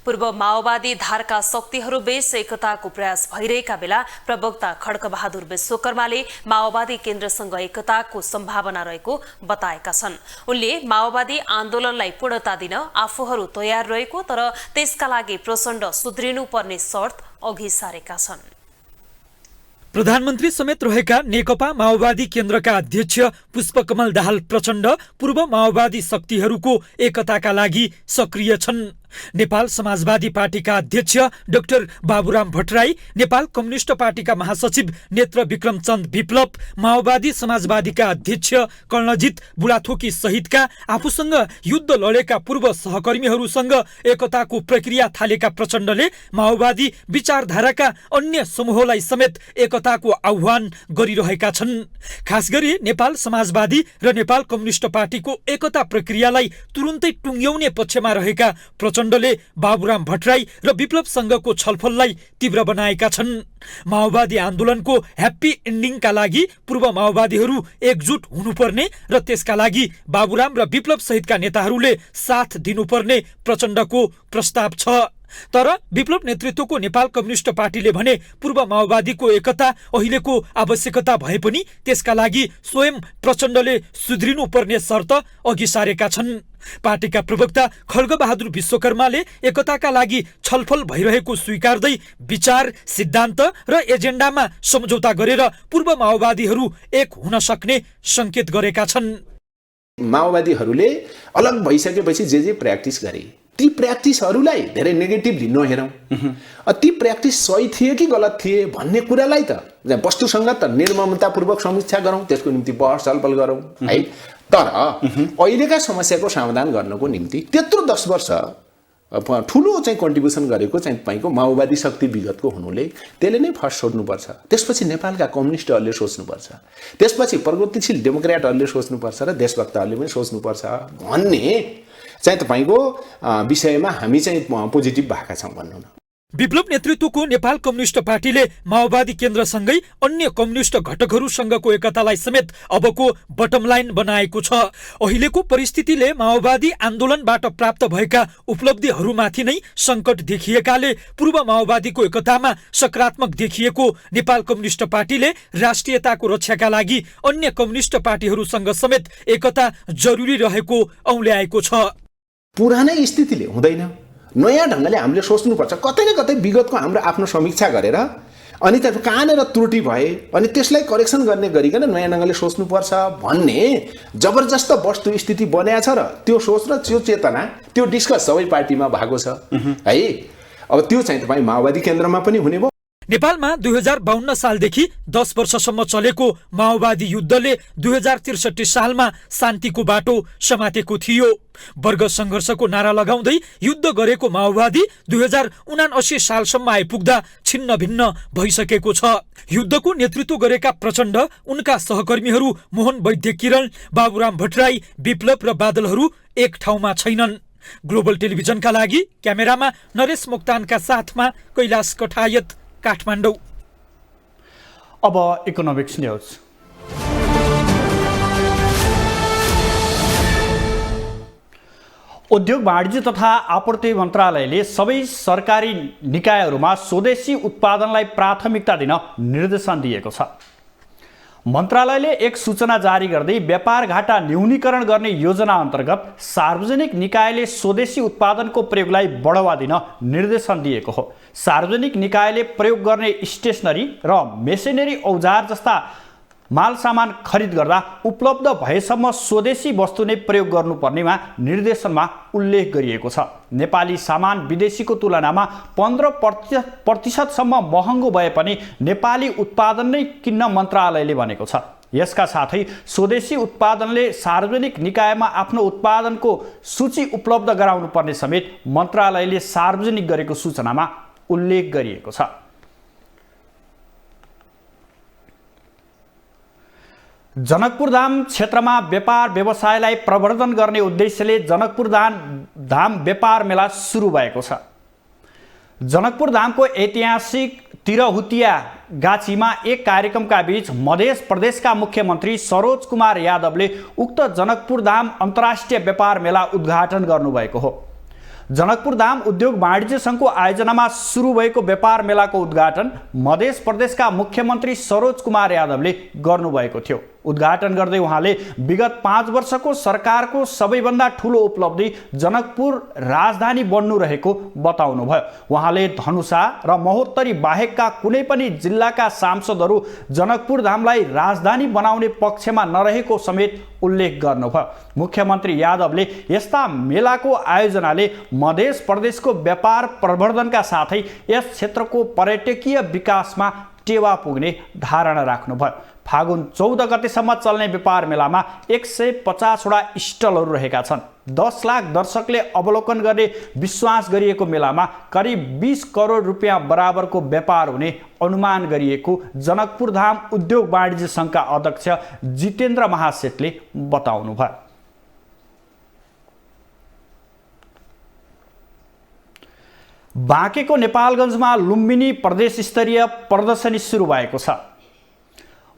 पूर्व माओवादी धारका शक्तिहरूबीच एकताको प्रयास भइरहेका बेला प्रवक्ता खड्कबहादुर विश्वकर्माले माओवादी केन्द्रसँग एकताको सम्भावना रहेको बताएका छन्। उनले माओवादी आन्दोलनलाई पूर्णता दिन आफूहरू तयार रहेको, तर त्यसका लागि प्रचण्ड सुध्रिनुपर्ने शर्त अघि सारेका छन्। प्रधानमन्त्री समेत रहेका नेकपा माओवादी केन्द्रका अध्यक्ष पुष्पकमल दाहाल प्रचण्ड पूर्व माओवादी शक्तिहरूको एकताका लागि सक्रिय छन्। नेपाल समाजवादी पार्टीका अध्यक्ष डाक्टर बाबुराम भट्टराई, नेपाल कम्युनिस्ट पार्टीका महासचिव नेत्र विक्रम चन्द विप्लव, माओवादी समाजवादीका अध्यक्ष कर्णजित बुढाथोकी सहितका आफूसँग युद्ध लडेका पूर्व सहकर्मीहरूसँग एकताको प्रक्रिया थालेका प्रचण्डले माओवादी विचारधाराका अन्य समूहलाई समेत एकताको आह्वान गरिरहेका छन्। खास गरी नेपाल समाजवादी र नेपाल कम्युनिस्ट पार्टीको एकता प्रक्रियालाई तुरुन्तै टुङ्ग्याउने पक्षमा रहेका प्रचण्डले बाबुराम भट्टराई र विप्लवसँगको छलफललाई तीव्र बनाएका छन्। माओवादी आन्दोलनको ह्याप्पी एन्डिङका लागि पूर्व माओवादीहरू एकजुट हुनुपर्ने र त्यसका लागि बाबुराम र विप्लव सहितका नेताहरूले साथ दिनुपर्ने प्रचण्डको प्रस्ताव छ। तर विप्लव नेतृत्वको नेपाल कम्युनिस्ट पार्टीले भने पूर्व माओवादीको एकता अहिलेको आवश्यकता भए पनि त्यसका लागि स्वयं प्रचण्डले सुध्रिनुपर्ने शर्त अघि सारेका छन्। पार्टीका प्रवक्ता खड्गबहादुर विश्वकर्माले एकताका लागि छलफल भइरहेको स्वीकार्दै विचार, सिद्धान्त र एजेन्डामा सम्झौता गरेर पूर्व माओवादीहरू एक हुन सक्ने संकेत गरेका छन्। माओवादीहरूले अलग भइसकेपछि जे प्र्याक्टिस गरे ती प्र्याक्टिसहरूलाई धेरै नेगेटिभली नहेरौँ। ती प्र्याक्टिस सही थिए कि गलत थिए भन्ने कुरालाई त वस्तुसङ्गत निर्ममतापूर्वक समीक्षा गरौँ, त्यसको निम्ति बहस छलफल गरौँ है। तर अहिलेका समस्याको समाधान गर्नको निम्ति त्यत्रो 10 वर्ष ठुलो चाहिँ कन्ट्रिब्युसन गरेको चाहिँ तपाईँको माओवादी शक्ति विगतको हुनुले त्यसले नै फर्स्ट सोध्नुपर्छ। त्यसपछि नेपालका कम्युनिस्टहरूले सोच्नुपर्छ, त्यसपछि प्रगतिशील डेमोक्रेटहरूले सोच्नुपर्छ र देशभक्तहरूले पनि सोच्नुपर्छ भन्ने चाहिँ तपाईँको विषयमा हामी चाहिँ पोजिटिभ भएका छौँ भन्नु न। विप्लव नेतृत्वको नेपाल कम्युनिस्ट पार्टीले माओवादी केन्द्रसँगै अन्य कम्युनिस्ट घटकहरूसँगको एकतालाई समेत अबको बटम लाइन बनाएको छ। अहिलेको परिस्थितिले माओवादी आन्दोलनबाट प्राप्त भएका उपलब्धिहरूमाथि नै सङ्कट देखिएकाले पूर्व माओवादीको एकतामा सकारात्मक देखिएको नेपाल कम्युनिस्ट पार्टीले राष्ट्रियताको रक्षाका लागि अन्य कम्युनिस्ट पार्टीहरूसँग समेत एकता जरुरी रहेको औल्याएको छ। पुरानै स्थितिले हुँदैन, नयाँ ढङ्गले हामीले सोच्नुपर्छ। कतै न कतै विगतको हाम्रो आफ्नो समीक्षा गरेर अनि त कहाँनिर त्रुटि भए अनि त्यसलाई करेक्सन गर्ने गरिकन नयाँ ढङ्गले सोच्नुपर्छ भन्ने जबरजस्त वस्तुस्थिति बन्या छ र त्यो सोच र त्यो चेतना त्यो डिस्कस सबै पार्टीमा भएको छ है। अब त्यो चाहिँ तपाईँ माओवादी केन्द्रमा पनि हुने भयो। नेपालमा 2052 सालदेखि 10 वर्षसम्म चलेको माओवादी युद्धले 2063 सालमा शान्तिको बाटो समातेको थियो। वर्ग सङ्घर्षको नारा लगाउँदै युद्ध गरेको माओवादी 2079 सालसम्म आइपुग्दा छिन्न भिन्न भइसकेको छ। युद्धको नेतृत्व गरेका प्रचण्ड, उनका सहकर्मीहरू मोहन वैद्य किरण, बाबुराम भट्टराई, विप्लव र बादलहरू एक ठाउँमा छैनन्। ग्लोबल टेलिभिजनका लागि क्यामेरामा नरेश मोक्तानका साथमा कैलाश कठायत, काठमाडौँ। अब इकोनोमिक्स न्यूज। उद्योग वाणिज्य तथा आपूर्ति मन्त्रालयले सबै सरकारी निकायहरूमा स्वदेशी उत्पादनलाई प्राथमिकता दिन निर्देशन दिएको छ। मन्त्रालयले एक सूचना जारी गर्दै व्यापार घाटा न्यूनीकरण गर्ने योजना अन्तर्गत सार्वजनिक निकायले स्वदेशी उत्पादनको प्रयोगलाई बढावा दिन निर्देशन दिएको हो। सार्वजनिक निकायले प्रयोग गर्ने स्टेसनरी र मेसिनरी औजार जस्ता माल सामान खरिद गर्दा उपलब्ध भएसम्म स्वदेशी वस्तु नै प्रयोग गर्नुपर्नेमा निर्देशनमा उल्लेख गरिएको छ। नेपाली सामान विदेशीको तुलनामा 15% महँगो भए पनि नेपाली उत्पादन नै किन्न मन्त्रालयले भनेको छ। यसका साथै स्वदेशी उत्पादनले सार्वजनिक निकायमा आफ्नो उत्पादनको सूची उपलब्ध गराउनु पर्ने समेत मन्त्रालयले सार्वजनिक गरेको सूचनामा उल्लेख गरिएको छ। जनकपुरधाम क्षेत्रमा व्यापार व्यवसायलाई प्रवर्धन गर्ने उद्देश्यले जनकपुरधाम व्यापार मेला सुरु भएको छ। जनकपुरधामको ऐतिहासिक तिरहुतिया गाछीमा एक कार्यक्रमका बीच मध्य प्रदेशका मुख्यमन्त्री सरोज कुमार यादवले उक्त जनकपुरधाम अन्तर्राष्ट्रिय व्यापार मेला उद्घाटन गर्नुभएको हो। जनकपुर धाम उद्योग वाणिज्य सङ्घको आयोजनामा सुरु भएको व्यापार मेलाको उद्घाटन मध्य प्रदेशका मुख्यमन्त्री सरोज कुमार यादवले गर्नुभएको थियो। उद्घाटन गर्दै उहाँले विगत 5 वर्षको सरकारको सबैभन्दा ठूलो उपलब्धि जनकपुर राजधानी बन्नु रहेको बताउनुभयो। उहाँले धनुषा र महोत्तरी बाहेकका कुनै पनि जिल्लाका सांसदहरू जनकपुर धामलाई राजधानी बनाउने पक्षमा नरहेको समेत उल्लेख गर्नुभयो। मुख्यमन्त्री यादवले यस्ता मेलाको आयोजनाले मध्य प्रदेशको व्यापार प्रवर्धनका साथै यस क्षेत्रको पर्यटकीय विकासमा टेवा पुग्ने धारणा राख्नुभयो। फागुन 14 गतेसम्म चल्ने व्यापार मेलामा 150वटा स्टलहरू रहेका छन्। 10 लाख दर्शकले अवलोकन गर्ने विश्वास गरिएको मेलामा करिब 20 करोड रुपियाँ बराबरको व्यापार हुने अनुमान गरिएको जनकपुर धाम उद्योग वाणिज्य सङ्घका अध्यक्ष जितेन्द्र महासेठले बताउनुभयो। बाँकेको नेपालगञ्जमा लुम्बिनी प्रदेश स्तरीय प्रदर्शनी सुरु भएको छ।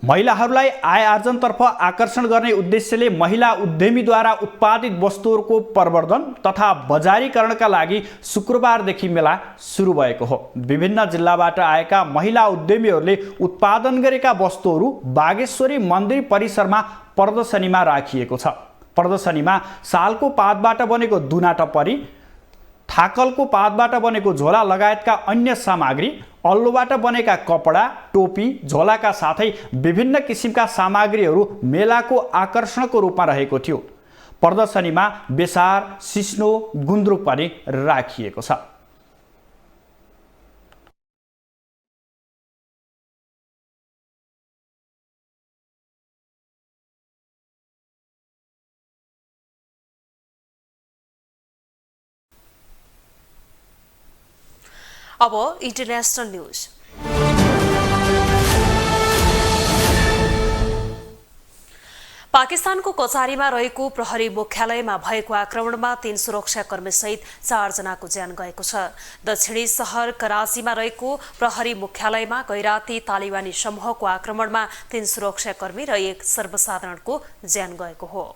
महिलाहरूलाई आय आर्जनतर्फ आकर्षण गर्ने उद्देश्यले महिला उद्यमीद्वारा उत्पादित वस्तुहरूको प्रवर्धन तथा बजारीकरणका लागि शुक्रबारदेखि मेला सुरु भएको हो। विभिन्न जिल्लाबाट आएका महिला उद्यमीहरूले उत्पादन गरेका वस्तुहरू बागेश्वरी मन्दिर परिसरमा प्रदर्शनीमा राखिएको छ। प्रदर्शनीमा सालको पातबाट बनेको दुना टप्परी, थाकलको पातबाट बनेको झोला लगायतका अन्य सामग्री, अल्लोबाट बनेका कपडा, टोपी, झोलाका साथै विभिन्न किसिमका सामग्रीहरू मेलाको आकर्षणको रूपमा रहेको थियो। प्रदर्शनीमा बेसार, सिस्नो, गुन्द्रुक पनि राखिएको छ। अब इन्टरनेशनल न्यूज। पाकिस्तानको कोचारीमा रहेको प्रहरी मुख्यालयमा भएको आक्रमणमा 3 सुरक्षाकर्मी सहित 4 जनाको ज्यान गएको छ। दक्षिणी शहर कराचीमा रहेको प्रहरी मुख्यालयमा गैराती तालिबानी समूहको आक्रमणमा 3 सुरक्षाकर्मी र 1 सर्वसाधारणको ज्यान गएको हो।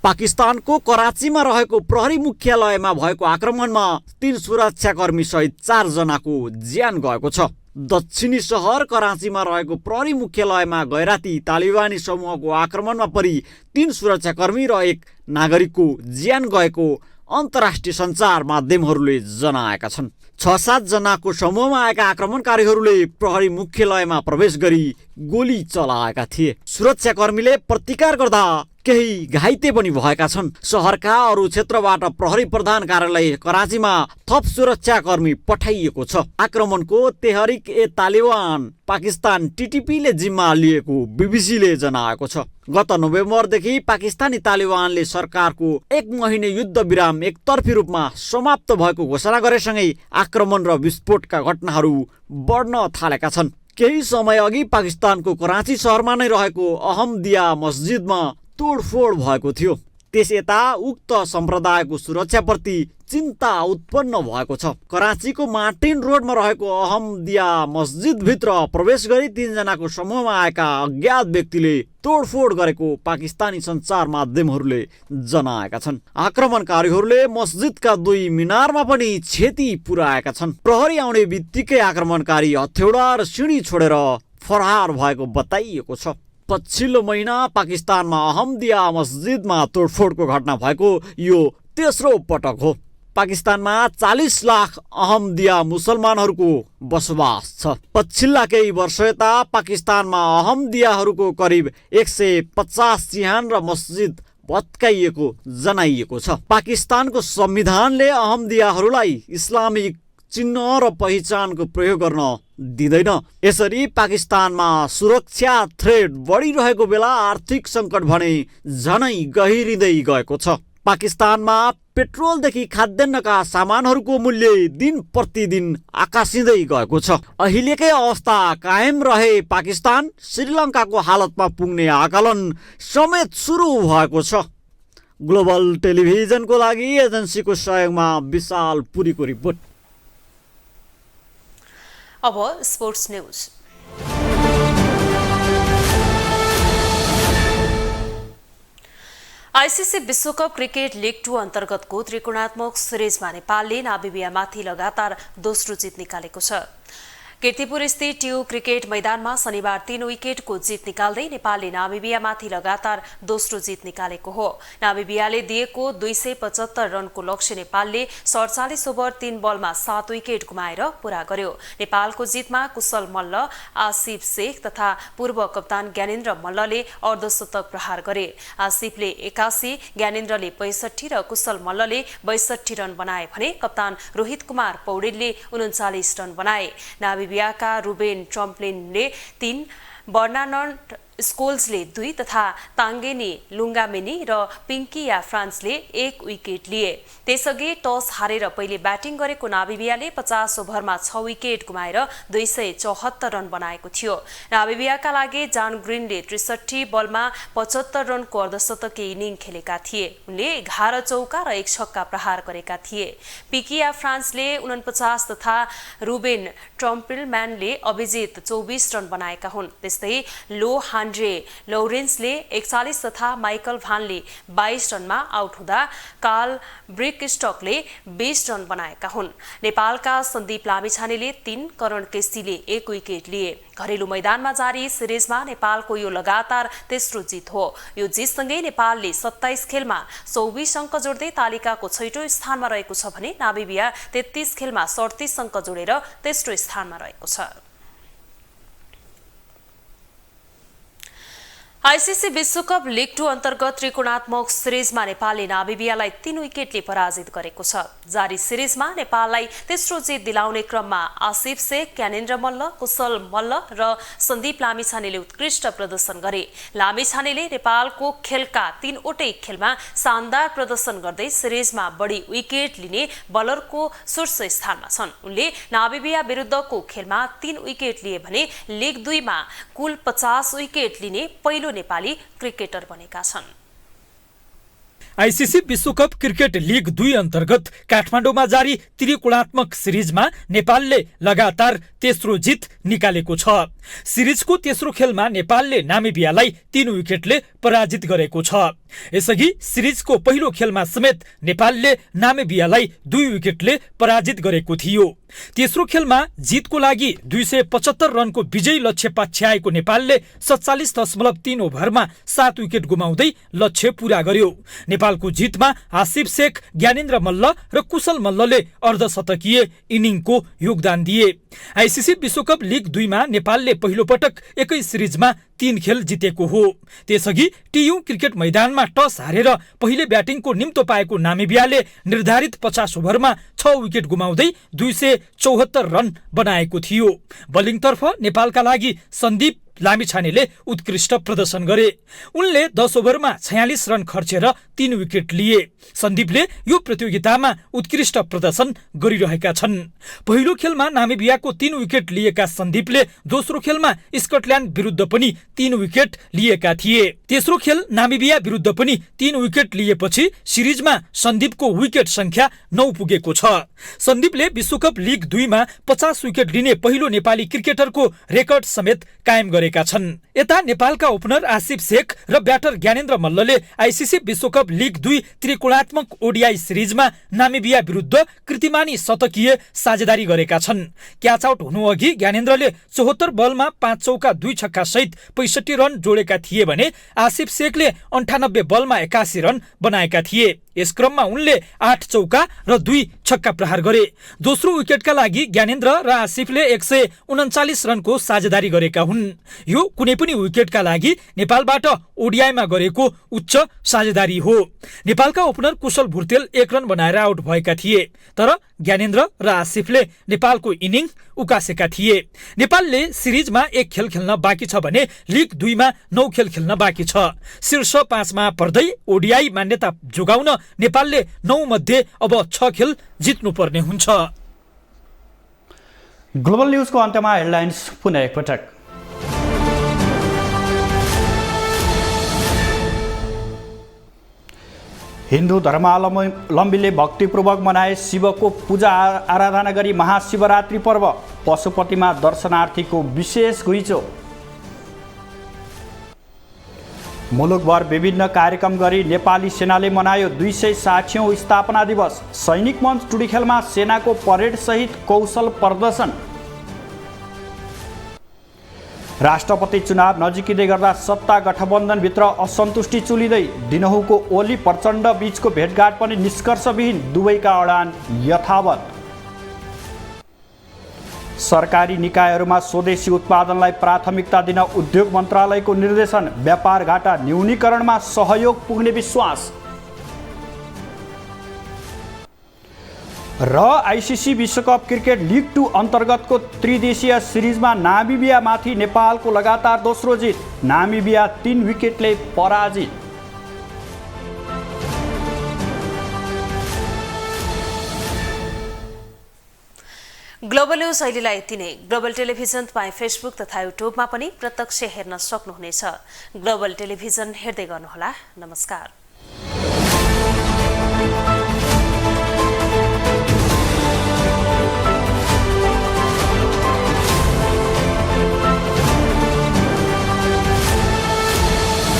पाकिस्तानको कराचीमा रहेको प्रहरी मुख्यालयमा भएको आक्रमणमा 3 सुरक्षाकर्मी सहित 4 जनाको ज्यान गएको छ। दक्षिणी शहर कराचीमा रहेको प्रहरी मुख्यालयमा गैराती तालिबानी समूहको आक्रमणमा परि 3 सुरक्षाकर्मी र 1 नागरिकको ज्यान गएको अन्तर्राष्ट्रिय सञ्चार माध्यमहरूले जनाएका छन्। 6-7 जनाको समूहमा आएका आक्रमणकारीहरूले प्रहरी मुख्यालयमा प्रवेश गरी गोली चलाएका थिए। सुरक्षाकर्मीले प्रतिकार गर्दा केही घाइते पनि भएका छन्। शहरका अरू क्षेत्रबाट प्रहरी प्रधान कार्यालय कराचीमा थप सुरक्षाकर्मी पठाइएको छ। आक्रमणको तेहरिक ए तालिबान पाकिस्तान टिटिपीले जिम्मा लिएको बीबीसीले जनाएको छ। गत नोभेम्बरदेखि पाकिस्तानी तालिबानले सरकारको 1 महिने युद्ध विराम एकतर्फी रूपमा समाप्त भएको घोषणा गरेसँगै आक्रमण र विस्फोटका घटनाहरू बढ्न थालेका छन्। केही समय अघि पाकिस्तानको कराची शहरमा नै रहेको अहमदिया मस्जिदमा तोडफोड भएको थियो। त्यस यता उक्त सम्प्रदायको सुरक्षाप्रति चिन्ता उत्पन्न भएको छ। कराचीको मार्टिन रोडमा रहेको अहमदिया मस्जिदभित्र प्रवेश गरी 3 जनाको समूहमा आएका अज्ञात व्यक्तिले तोडफोड गरेको पाकिस्तानी सञ्चार माध्यमहरूले जनाएका छन्। आक्रमणकारीहरूले मस्जिदका 2 मिनारमा पनि क्षति पुर्याएका छन्। प्रहरी आउने बित्तिकै आक्रमणकारी हथौडा र सिँढी छोडेर फरार भएको बताइएको छ। पछिल्लो महिना पाकिस्तानमा अहमदिया मस्जिदमा तोडफोडको घटना भएको यो तेस्रो पटक हो। पाकिस्तानमा 40 लाख अहमदिया मुसलमानहरूको बसोबास छ। पछिल्ला केही वर्ष यता पाकिस्तानमा अहमदियाहरूको करिब 150 चिहान र मस्जिद भत्काइएको जनाइएको छ। पाकिस्तानको संविधानले अहमदियाहरूलाई इस्लामिक चिन्ह र पहिचानको प्रयोग गर्न दिँदैन। यसरी पाकिस्तानमा सुरक्षा थ्रेट बढिरहेको बेला आर्थिक सङ्कट भने झनै गहिरिँदै गएको छ। पाकिस्तानमा पेट्रोलदेखि खाद्यान्नका सामानहरूको मूल्य दिन प्रतिदिन आकाशिँदै गएको छ। अहिलेकै अवस्था कायम रहे पाकिस्तान श्रीलङ्काको हालतमा पुग्ने आकलन समेत सुरु भएको छ। ग्लोबल टेलिभिजनको लागि एजेन्सीको सहयोगमा विशाल पुरीको रिपोर्ट। अब स्पोर्ट्स न्यूज। आईसीसी विश्वकप क्रिकेट लीग 2 अन्तर्गतको त्रिकोणात्मक सिरिजमा नेपालले नामिबियामाथि लगातार दोस्रो जित निकालेको छ। कीर्तिपुर स्थित ट्यू क्रिकेट मैदानमा शनिबार 3 विकेटको जित निकाल्दै नेपालले नामिबियामाथि लगातार दोस्रो जित निकालेको हो। नामिबियाले दिएको 275 रनको लक्ष्य नेपालले 47 ओभर 3 बलमा 7 विकेट गुमाएर पूरा गर्यो। नेपालको जितमा कुशल मल्ल, आसिफ शेख तथा पूर्व कप्तान ज्ञानेन्द्र मल्लले अर्धशतक प्रहार गरे। आसिफले 81, ज्ञानेन्द्रले 65 र कुशल मल्लले 62 रन बनाए भने कप्तान रोहित कुमार पौडेलले 39 रन बनाए। नामिबियाका रुबेन ट्रम्पलिनले 3, बर्नार्ड स्कोल्सले 2 तथा ताङ्गेनी लुङ्गामेनी र पिङ्किया फ्रान्सले 1 विकेट लिए। त्यसअघि टस हारेर पहिले ब्याटिङ गरेको नामिबियाले 50 ओभरमा 6 विकेट गुमाएर 274 रन बनाएको थियो। नामिबियाका लागि जान ग्रिनले 63 बलमा 75 रनको अर्धशतकीय इनिङ खेलेका थिए। उनले 11 चौका र 1 छक्का प्रहार गरेका थिए। पिकिया फ्रान्सले 49 तथा रुबेन ट्रम्पलम्यानले अभिजित 24 रन बनाएका हुन्। त्यस्तै लो हान्ड्रे लौरेन्सले 41 तथा माइकल भानले 22 रनमा आउट हुँदा कार्ल ब्रिकस्टकले 20 रन बनाएका हुन्। नेपालका सन्दीप लामिछानेले 3, करण केसीले 1 विकेट लिए। घरेलु मैदानमा जारी सिरिजमा नेपालको यो लगातार तेस्रो जित हो। यो जितसँगै नेपालले 27 खेलमा 24 अङ्क जोड्दै तालिकाको 6औं स्थानमा रहेको छ भने नामिबिया 33 खेलमा 37 अङ्क जोडेर तेस्रो स्थानमा रहेको छ। आईसीसी विश्वकप लीग 2 अन्तर्गत त्रिकोणात्मक सिरिजमा नेपालले नामिबियालाई 3 विकेटले पराजित गरेको छ। जारी सिरिजमा नेपाललाई तेस्रो जित दिलाउने क्रममा आसिफ शेख, ज्ञानेन्द्र मल्ल, कुशल मल्ल र सन्दीप लामिछानेले उत्कृष्ट प्रदर्शन गरे। लामिछानेले नेपालको खेलका 3वटै खेलमा शानदार प्रदर्शन गर्दै सिरिजमा बढी विकेट लिने बलरको शीर्ष स्थानमा छन्। उनले नामिबिया विरुद्धको खेलमा 3 विकेट लिए भने लीग 2 मा कुल 50 विकेट लिने पहिलो नेपाली क्रिकेटर बनेका छन्। आईसीसी विश्वकप क्रिकेट लीग 2 अन्तर्गत काठमाडौँमा जारी त्रिकोणात्मक सिरिजमा नेपालले लगातार तेस्रो जित निकालेको छ। सिरिजको तेस्रो खेलमा नेपालले नामिबियालाई 3 विकेटले पराजित गरेको छ। यसअघि सिरिजको पहिलो खेलमा समेत नेपालले नामिबियालाई 2 विकेटले पराजित गरेको थियो। तेस्रो खेलमा जितको लागि 275 रनको विजयी लक्ष्य पछ्याएको नेपालले 47.3 ओभरमा 7 विकेट गुमाउँदै लक्ष्य पूरा गर्यो। नेपालको जितमा आसिफ शेख, ज्ञानेन्द्र मल्ल र कुशल मल्लले अर्धशतकीय इनिङको योगदान दिए। आईसीसी विश्वकप लीग 2 मा नेपालले पहिलो पटक एकै सिरिजमा 3 खेल जितेको हो। त्यसअघि टियु क्रिकेट मैदानमा टस हारेर पहिले ब्याटिङको निम्तो पाएको नामिबियाले निर्धारित 50 ओभरमा 6 विकेट गुमाउँदै 274 रन बनाएको थियो। बलिङतर्फ नेपालका लागि सन्दीप लामिछानेले उत्कृष्ट प्रदर्शन गरे। उनले 10 ओभरमा 46 रन खर्चेर 3 विकेट लिए। सन्दीपले यो प्रतियोगितामा उत्कृष्ट प्रदर्शन गरिरहेका छन्। पहिलो खेलमा नामिबियाको 3 विकेट लिएका सन्दीपले दोस्रो खेलमा स्कटल्यान्ड विरुद्ध पनि 3 विकेट लिएका थिए। तेस्रो खेल नामिबिया विरुद्ध पनि 3 विकेट लिएपछि सिरिजमा सन्दीपको विकेट संख्या 9 पुगेको छ। सन्दीपले विश्वकप लीग 2 मा 50 विकेट लिने पहिलो नेपाली क्रिकेटरको रेकर्ड समेत कायम गरेका छन्। यता नेपालका ओपनर आसिफ शेख र ब्याटर ज्ञानेन्द्र मल्लले आईसीसी विश्वकप लीग 2 त्रिकोणात्मक ओडीआई सिरिजमा नामिबिया विरुद्ध कृतिमानी शतकीय साझेदारी गरेका छन्। क्याच आउट हुनु अघि ज्ञानेन्द्रले 74 बलमा 5 चौका 2 छक्का सहित 65 रन जोडेका थिए भने आसिफ शेखले 98 बलमा 81 रन बनाएका थिए। यस क्रममा उनले 8 चौका र 2 छक्का प्रहार गरे। दोस्रो विकेटका लागि ज्ञानेन्द्र र आसिफले 139 रनको साझेदारी गरेका हुन्। यो कुनै पनि विकेटका लागि नेपालबाट ओडीआईमा गरेको उच्च साझेदारी हो। नेपालका ओपनर कुशल भुर्तेल 1 रन बनाएर आउट भएका थिए, तर ज्ञानेन्द्र र आसिफले नेपालको इनिङ उकासेका थिए। नेपालले सिरिजमा 1 खेल खेल्न बाँकी छ भने लीग 2 मा 9 खेल खेल्न बाँकी छ। शीर्ष 5 मा पर्दै ओडीआई मान्यता जोगाउन नेपालले 9 मध्ये अब 6 खेल जित्नुपर्ने हुन्छ। ग्लोबल न्यूजको अन्त्यमा हेडलाइन्स पुनः एकपटक। हिन्दू धर्मावलम्बीले भक्तिपूर्वक मनाए शिवको पूजा आराधना गरी महाशिवरात्रि पर्व। पशुपतिमा दर्शनार्थीको विशेष घुइँचो। मुलुकभर विभिन्न कार्यक्रम गरी नेपाली सेनाले मनायो 260औं स्थापना दिवस। सैनिक मञ्च टुडीखेलमा सेनाको परेडसहित कौशल प्रदर्शन। राष्ट्रपति चुनाव नजिकिँदै गर्दा सत्ता गठबन्धनभित्र असन्तुष्टि चुलिँदै दिनहुँको ओली प्रचण्ड बीचको भेटघाट पनि निष्कर्षविहीन, दुवैका अडान यथावत। सरकारी निकायहरूमा स्वदेशी उत्पादनलाई प्राथमिकता दिन उद्योग मन्त्रालयको निर्देशन। व्यापार घाटा न्यूनीकरणमा सहयोग पुग्ने विश्वास। र आइसिसी विश्वकप क्रिकेट लिग 2 अन्तर्गतको त्रिदेशीय सिरिजमा नामिबियामाथि नेपालको लगातार दोस्रो जित। नामिबिया 3 विकेटले पराजित। ग्लोबल न्यूज अहिलेलाई यति नै। ग्लोबल टेलिभिजन तपाईँ फेसबुक तथा युट्युबमा पनि प्रत्यक्ष हेर्न सक्नुहुनेछ। ग्लोबल टेलिभिजन हेर्दै गर्नुहोला। नमस्कार।